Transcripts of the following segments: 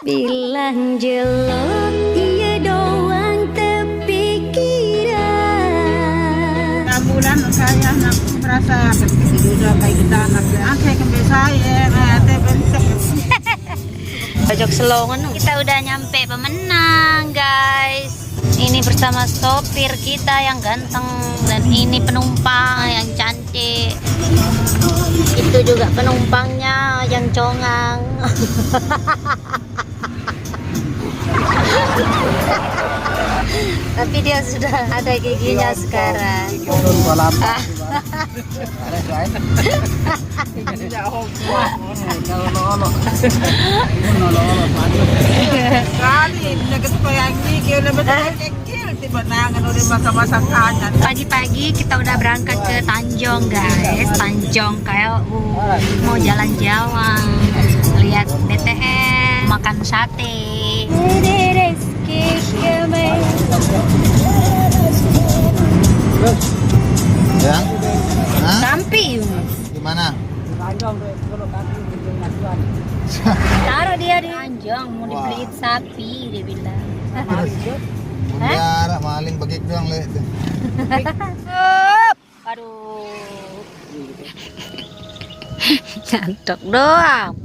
Bilang jelek iya doang terpikiran. Bulan saya anak merasa sudah kayak kita anak saya kembali saya bentuk. Pojok Selongan kita udah nyampe pemenang guys. Ini bersama sopir kita yang ganteng dan ini penumpang yang cantik. Itu juga penumpangnya yang congang. Tapi dia sudah ada giginya sekarang. Pagi-pagi kita udah berangkat ke Tanjung guys. Tanjung kayak mau jalan-jalan, lihat BTN, makan sate. Ya? Hah? Sampai Gimana? taruh dia di Tanjung mau dibeliin sapi dia bilang. Biar maling bagik doang le. Aduh. Nyantok doang.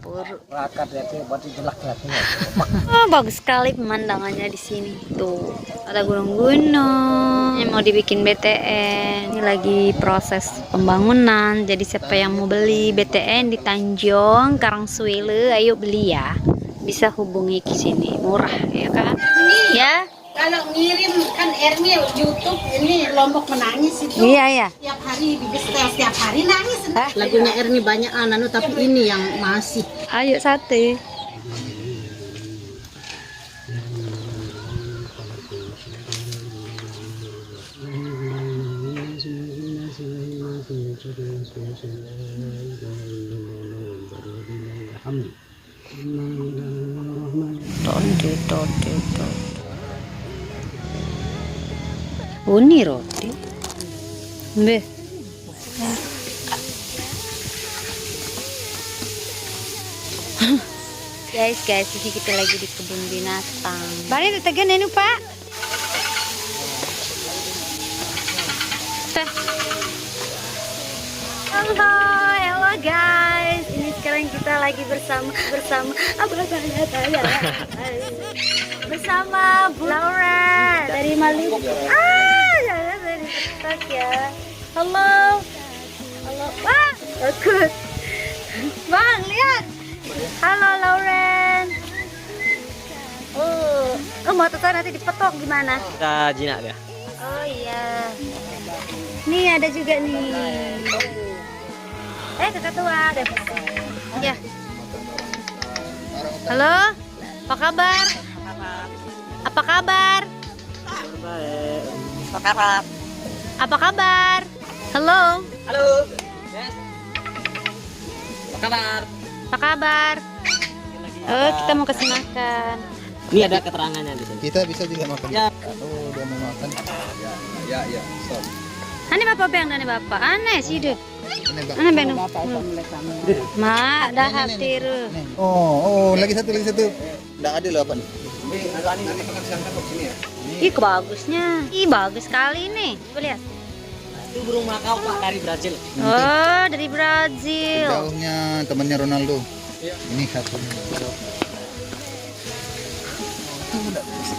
Bagus sekali pemandangannya di sini. Tuh, ada gunung-gunung. Ini mau dibikin BTN. Ini lagi proses pembangunan. Jadi siapa yang mau beli BTN di Tanjung Karangsuwile, ayo beli ya. Bisa hubungi ke sini, murah ya kan? Ya. Kalau ngirim kan Erni YouTube ini Lombok menangis itu. Iya ya. Tiap hari di setel, tiap hari nangis. Hah? Lagunya Erni banyak anu tapi ini yang masih. Ayo sate. Uni roti. Be. Guys, ini kita lagi di kebun binatang. Bari tetegan ini, Pak. Halo guys. Ini sekarang kita lagi bersama bersama Bu Laura dari Maluku. Dari TikTok ya. Halo. Wah, takut. Bang, lihat. Halo Lauren. Mau tuh nanti dipetok gimana? Kita jinak ya. Oh iya. Nih ada juga nih. Kakak tua. Ya. Halo. Apa kabar? Apa kabar? Apa kabar? Halo. Halo. Yes. Apa kabar? Apa kabar? Oh, kita mau kasih makan. Ini ada keterangannya di sini. Kita bisa juga makan. Ya. Oh, dia mau makan. Ya. Stop. Ani bapak bang, ani bapak. Aneh sih deh. Ini Bang. Aneh bang. Mak, dah hampir. Oh, lagi satu. Enggak adil apa nih? Ih, bagusnya. Ih, bagus sekali nih. Coba lihat. Itu burung makau Pak dari Brazil. Oh, dari Brazil. Jauhnya temannya Ronaldo. Ini satu.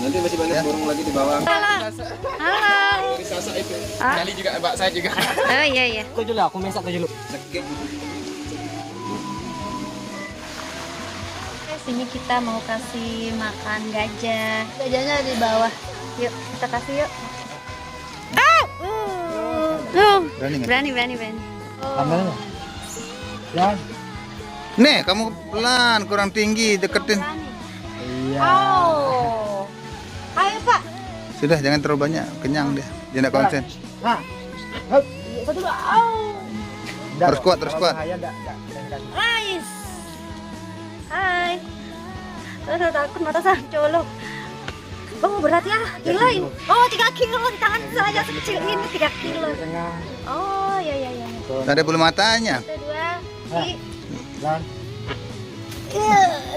Nanti masih banyak burung lagi di bawah. Halo. Di Sasa itu. Ah? Kali juga mbak saya juga. Oh iya. Aku dulu, aku masak dulu. Sini kita mau kasih makan gajah. Gajahnya di bawah. Yuk, kita kasih yuk. Berani. Ambilnya. Ya. Nih, kamu pelan, kurang tinggi, deketin. Iya. Oh. Ayo, Pak. Sudah, jangan terlalu banyak, kenyang dia. Dia enggak konsen. Terus kuat. Nice. Hai. Saya takut mata saya colok. Oh, berat ya, kiloin. Oh, 3 kilo di tangan saya sekecil ini 3 kilo. Oh, ya. Ada bulu matanya. 1, 2, 3.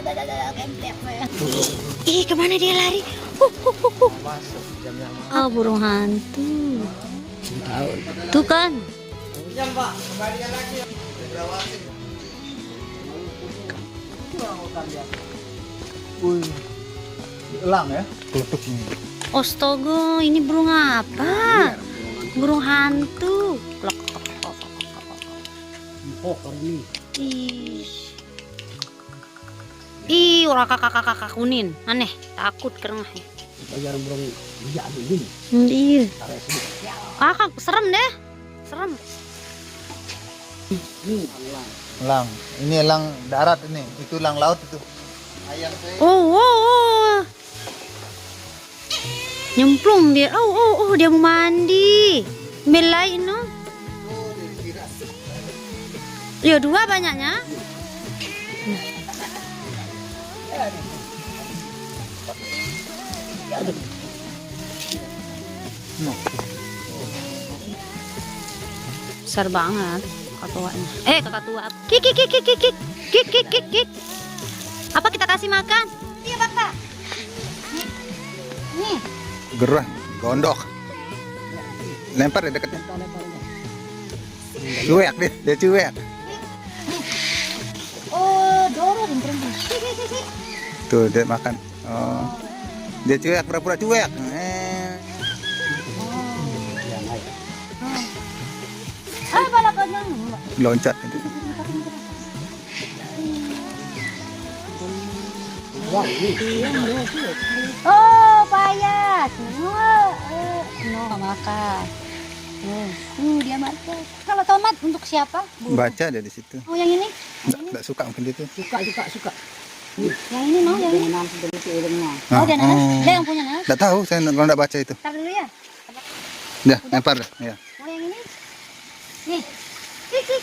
Ih, kemana dia lari? Oh, burung hantu. Tuh kan. Elang ya, kelutuk ini. Astaga, ini burung apa? Burung hantu. Ih. Ih, orang kakak kuning. Aneh, takut kerengah. Iya. Kakak serem deh. Serem. Elang, ini elang darat ini, itu elang laut itu. Ayam saya. Oh. Nyemplung dia. Oh, dia mau mandi. Belain no. Ya, 2 banyaknya. Besar banget kakak tuanya. Kakak tua. Kik. Apa kita kasih makan? Iya, Bapak. Nih. Gerah, gondok. Lempar ya dekatnya. Cuek dia cuek. Oh, dorong perempuan. Tuh dia makan. Oh. Dia cuek, pura-pura cuek. Balakannya. Loncat itu. Oh, payas. No, makan. Dia makan. Kalau tomat untuk siapa? Baca dia di situ. Oh, yang ini? Enggak suka mungkin dia tuh. Suka. Yang ini mau, yang ini. Oh, dia nanas. Dia yang punya nanas. Enggak tahu, saya kalau enggak baca itu. Tar dulu ya. Ya, lempar dah. Ya. Mau yang ini? Nih. Kik.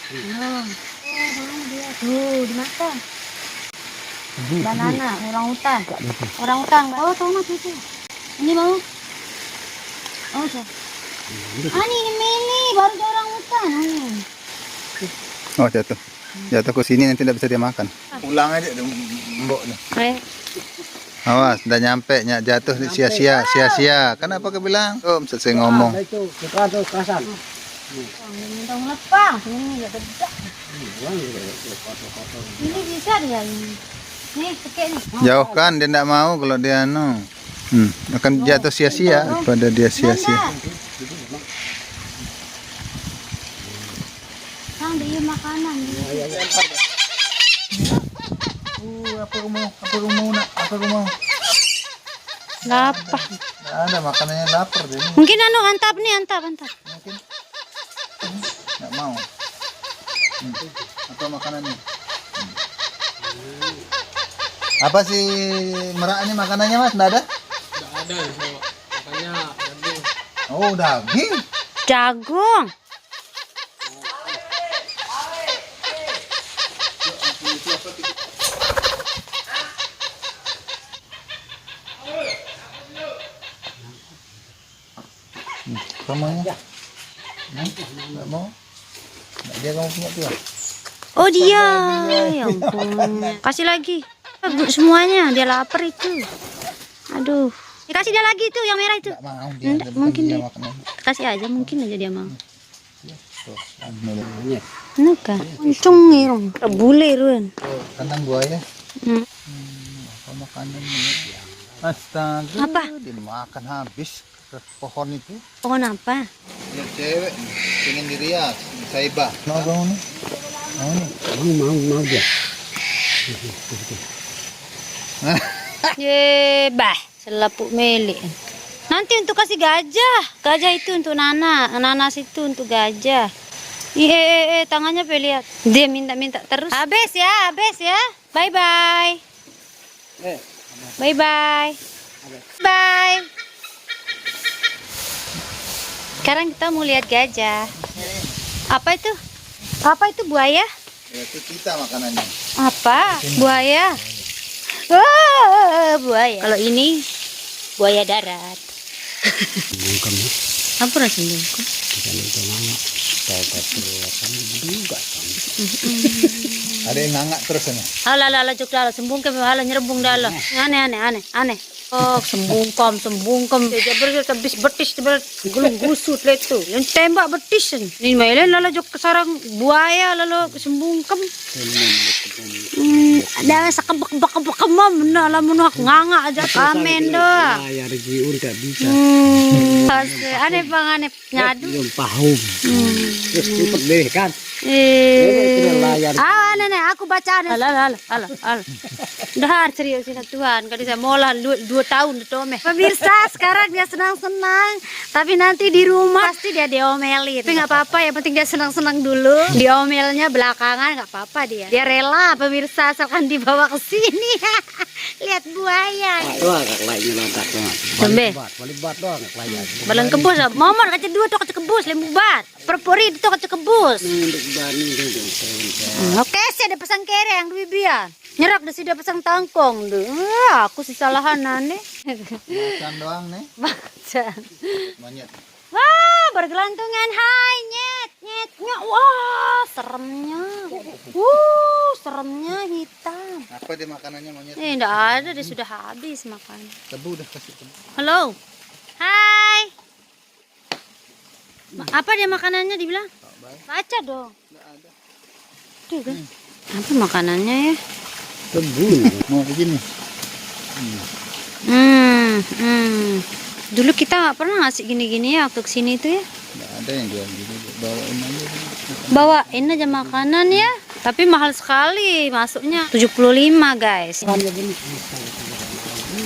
Oh, mana dia? Tuh, dimakan. Banana, orang hutan. Oh, tomat itu. Ini mau? Oh, siap. Ini mini, baru dia orang hutan. Oh, jatuh. Jatuh ke sini nanti tidak bisa dia makan. Pulang aja mbok nih. Awas, udah nyampe, jatuh sia-sia. Kenapa kau bilang? Selesai ngomong. Itu kerasan. Minta lepang, ini ya gede. Ini bisa dia ini. Nih, pakai nih. Jauhkan, dia tidak mau kalau dia akan jatuh sia-sia pada dia sia-sia. Kang, dia makanan. Apa kamu mau? Lapar. Nggak ada makanannya lapar deh. Mungkin antap nih, antap. Mungkin. Nggak mau. Apa makanannya? Apa sih merak ini makanannya mas? Nggak ada? Nggak ada, makanya daging. Oh daging. Jagung. Semuanya. Nggak mau? Nggak, dia kamu punya tuh ya? Oh dia, ya ampun. Kasih lagi. Semuanya, dia lapar itu. Aduh. Dikasih dia lagi tuh, yang merah itu. Nggak mau dia. Enggak, mungkin dia. makan. Kasih aja, mungkin aja dia mau. Tuh, Nuka, uncung ngirong. Bule ruan. kandang buaya. Apa makanannya? Astaga. Apa? Dimakan habis ke pohon itu. Pohon apa? Lihat cewek pengen dirias, Saibah. Mau kamu nih? Mau nih? Mau dia. Bah, selapuk melik. Nanti untuk kasih gajah. Gajah itu untuk nanas itu untuk gajah. Tangannya lihat. Dia minta terus. Habis ya. Bye. Bye. Sekarang kita mau lihat gajah. Apa itu buaya? Ya, itu kita makanannya. Apa? Buaya. Buaya. Kalau ini buaya darat. Apa rasanya? Ada yang ngangak terus ini. Ala juk dala sembungkem ala nyerebung dala. Aneh. Oh, sembungkom. Jabir habis betis gulung gusut letu. Yang tembak betis ni. Ni mailen lala juk sarang buaya lalu sembungkem. Ada sakebek-bek kemam na lamun nganga aja kamen doa. Layar giur tak bisa. Aneh banget nyadu. Belum paham. Terus cepet deh kan. Nenek aku baca ala. Dah seriusin Tuhan. Kalau saya molah 2 tahun di Tome. Pemirsa sekarang dia senang-senang, tapi nanti di rumah pasti dia diomelin. Tapi nggak apa-apa, yang penting dia senang-senang dulu. Diomelnya belakangan nggak apa-apa dia. Dia rela pemirsa asalkan dibawa ke sini. Lihat buaya. Wah, kak lainnya lantak banget. Sembe. Balibat doang kak lainnya. Balang kebus, momor kaca 2 tuh kaca kebus, lembu bat. Perpori itu kaca kebus. Oke, saya ada pasang kere yang duit biar. Nyerak dah sudah pasang tangkong deh. Aku sih salahan aneh. Makan doang nih. Macan. Monyet. Wah, bergelantungan. Hai, nyet. Wah, seremnya. Seremnya hitam. Apa dia makanannya monyet? Enggak ada, dia sudah habis makan. Tebu udah kasih tebu. Halo. Hai. Apa dia makanannya dibilang? Baca dong. Enggak ada. Tuh kan. Apa makanannya ya? Tebu. Mau begini. Dulu kita nggak pernah ngasih gini-gini ya waktu kesini tuh ya. Enggak ada yang jual gitu. Bawain aja. Bawain aja makanan ya. Tapi mahal sekali masuknya 75 guys.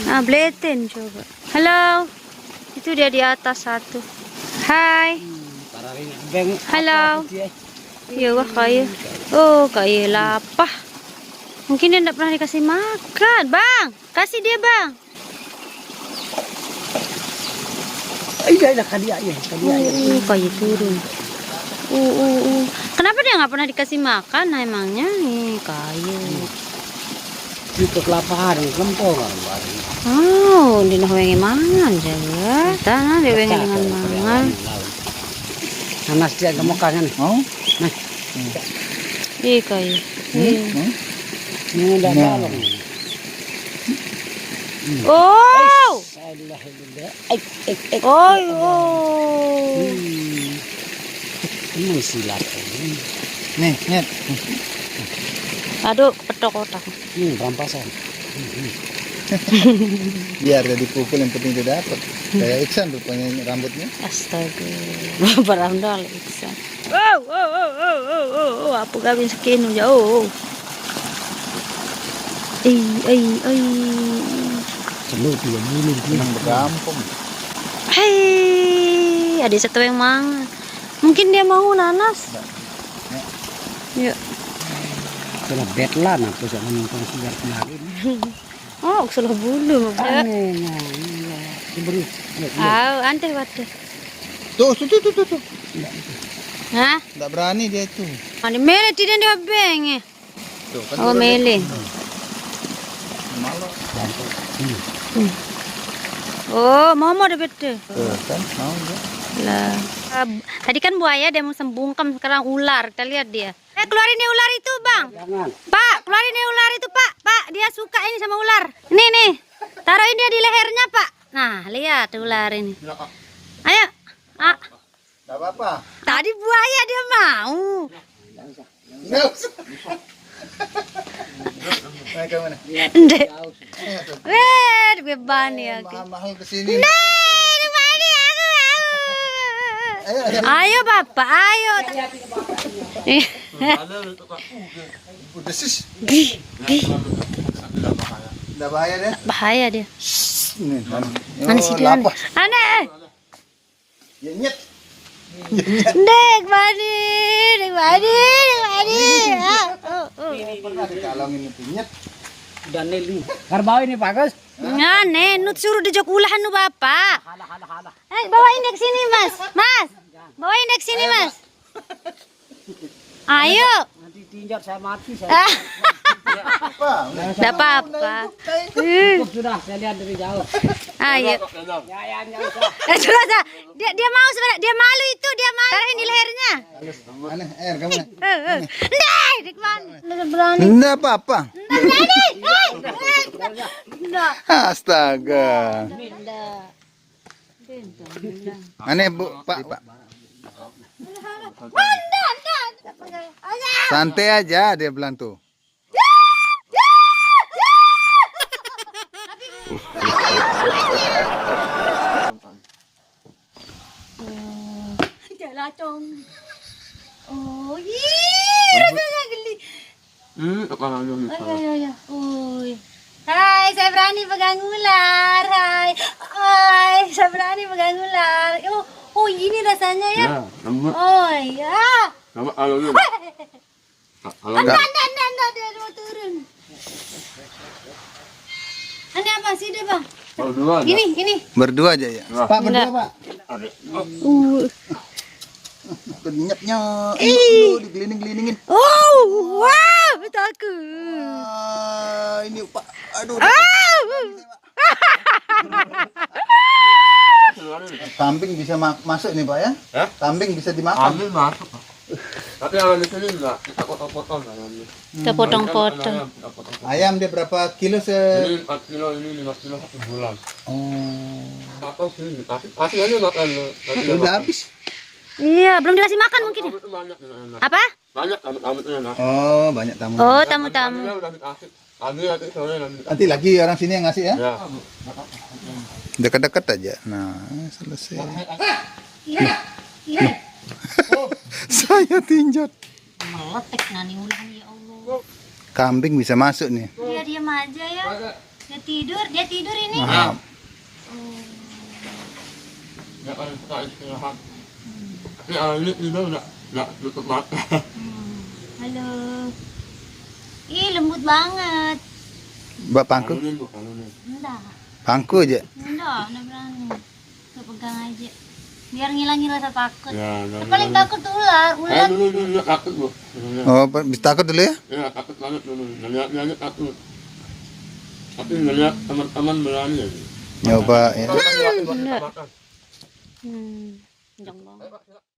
Nah, beletin coba. Halo. Itu dia di atas satu. Hai. Halo. Iya wah kayak. Oh kayak lapah. Mungkin dia tidak pernah dikasih makan. Bang, kasih dia bang. Iya kadia ya. Kayak turun. Kenapa dia nggak pernah dikasih makan? Nah, emangnya nih kayu. Itu kelaparan lempor. Oh, dia nak wengi mangan jaga. Tanah dia wengi dengan mangan. Nanas dia gemokan kan. Mau? Nah. Ih kayu. Ini udah balong. Oh. Ini silat. Nih, nyet. Aduh, petok otak. Ini rampasan. Biar dia dipukul yang penting dia dapat. Kayak Iksan rupanya rambutnya. Astaga. Barandal Iksan. Oh, apa gawin sakino jauh. Celur dia bulu Senang bergampung. Hei, ada satu yang mangan. Mungkin dia mau nanas. Yuk. Kena betlan aku sama nonton sigar kemarin. Oh, salah bulu. Diberi. Ante waduh. Tuh. Hah? Enggak berani dia itu. Ani mele tidak dia beng. Tuh, kan Oh, mele. malu. Oh, mama ada bete. Tuh, kan mau dia. Lah. Tadi kan buaya dia mau sembungkem, sekarang ular. Kita lihat dia. Keluarin nih ular itu, Bang. Jangan. Pak, keluarin nih ular itu, Pak. Pak, dia suka ini sama ular. Nih. Taruhin dia di lehernya, Pak. Nah, lihat ular ini. Ayo. Ah. Enggak apa-apa. Tadi buaya dia mau. Enggak usah. Naik ke mana? Ndek. Weh, beban ya. Mahal kesini. Ayo Bapak, ayo. Udah sis. Gih. Enggak bahaya deh. Bahaya dia. Nih, Mana sih dia? lapar. Aneh. Ya nyet. Dek Bani. Pernah dikalongin itu nyet. Dan ini. Karbau ini bagus. Ngane, nut suruh dijok ulahan nu Bapak. Bawain dek sini, Mas. Bawain dek sini, Mas. Ayo. Nanti tinjau saya mati saya. Enggak apa-apa. Sudah, saya lihat dari jauh. Ayo. Ya, Sudah. Dia mau sebenarnya. Dia malu itu, dia malu. Taruh ini lehernya. Aneh, air kamu. Ndai, Rikman. Enggak berani. Enggak apa-apa. Enggak. Astaga. Enggak. Aneh, Bu, Pak. Santai aja dia bilang tuh. Jalacong. Oh, rasanya geli. Ya. Hai, saya berani pegang ular. Hai, saya berani pegang ular. Oh, ini rasanya ya. Oh, ya. Enggak, dia mau turun. Ini apa sih dia, Bang? Ini. Berdua aja ya. Pak, berdua, Pak. Kenyapnya. Digelinding-gelindingin. Oh, wow, takut. Ini, Pak. Aduh. Kambing bisa masuk nih, Pak ya? Kambing bisa dimakan. Ambil masuk. Tapi kalau di sini enggak, kita potong-potong ayamnya. Kita potong-potong. Ayam dia berapa kilo Ini 4 kilo, ini 5 kilo 1 bulan. Atau sini, kasih aja makan. Udah habis. Iya, belum dikasih makan mungkin ya. Itu banyak yang enak. Apa? Banyak tamu-tamunya enak. Oh, banyak tamu. Oh, tamu-tamu. Tamunya udah dikasih. Nanti sore nanti. Nanti lagi orang sini yang ngasih ya? Ya. Dekat-dekat aja. Nah, selesai. Iya. Saya tinjot. Meletek nani ulang ya Allah. Kambing bisa masuk nih. Dia diam aja ya. Dia tidur ini. Nah, Ya kan kita istirahat. Ini tidur enggak tutup mata. Halo. Ih, lembut banget. Mbak pangku? Enggak. Pangku aja. Enggak berani. Tuh pegang aja. Biar ngilangin rasa takut. Ya, Yang paling takut tuh ular. Ular. dulu takut Bu. Oh, bisa takut dulu ya? Ya, takut banget dulu. Ngeliat takut. Tapi ngeliat teman-teman berani ya. Nyoba ya. Makan. Kencang banget.